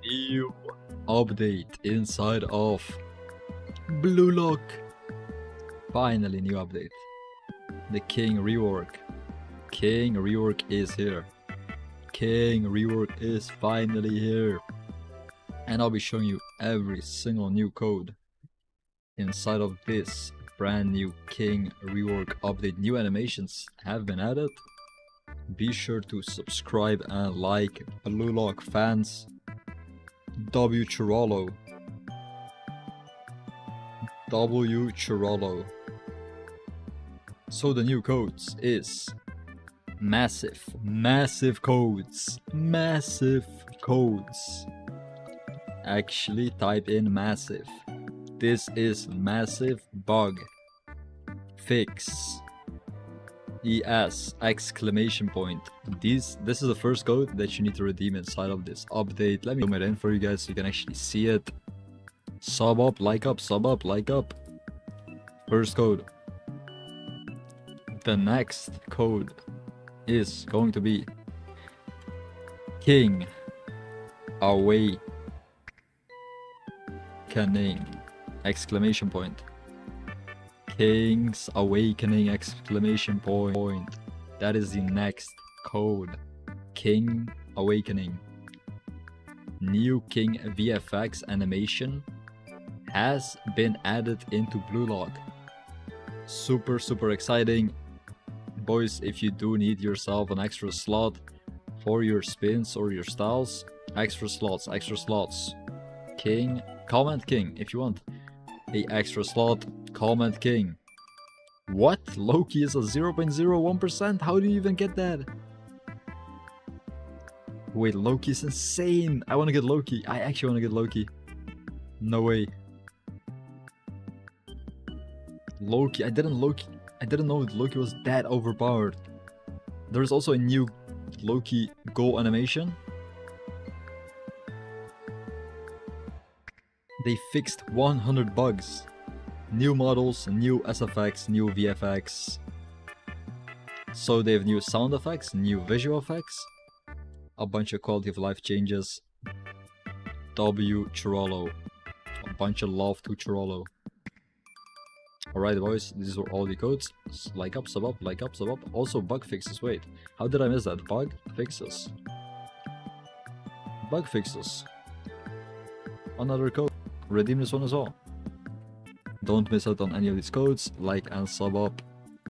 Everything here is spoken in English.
new update inside of Blue Lock. Finally, new update. The King Rework. King Rework is here. King Rework is finally here. And I'll be showing you every single new code inside of this brand new King Rework update. New animations have been added. Be sure to subscribe and like. Blue Lock fans. W Chirolo. W Chirolo. So the new codes is massive codes. Actually type in massive. This is massive bug fix. ES exclamation point. This is the first code that you need to redeem inside of this update. Let me zoom it in for you guys so you can actually see it. Sub up, like up, sub up, like up. First code. The next code is going to be King Awakening exclamation point. King's Awakening exclamation point. That is the next code. King Awakening. New King VFX animation has been added into Blue Lock. Super exciting. Boys, if you do need yourself an extra slot for your spins or your styles, extra slots. King, comment King if you want a extra slot. Comment King. What? Loki is a 0.01%? How do you even get that? Wait, Loki is insane. I want to get Loki. I actually want to get Loki. No way. Loki. I didn't know Loki was that overpowered. There's also a new Loki goal animation. They fixed 100 bugs. New models, new SFX, new VFX. So they have new sound effects, new visual effects, a bunch of quality of life changes. W Chirolo. A bunch of love to Chirolo. Alright boys, these were all the codes. Like up, sub up, like up, sub up. Also bug fixes. Wait, how did I miss that? Bug fixes. Bug fixes. Another code. Redeem this one as well. Don't miss out on any of these codes. Like and sub up.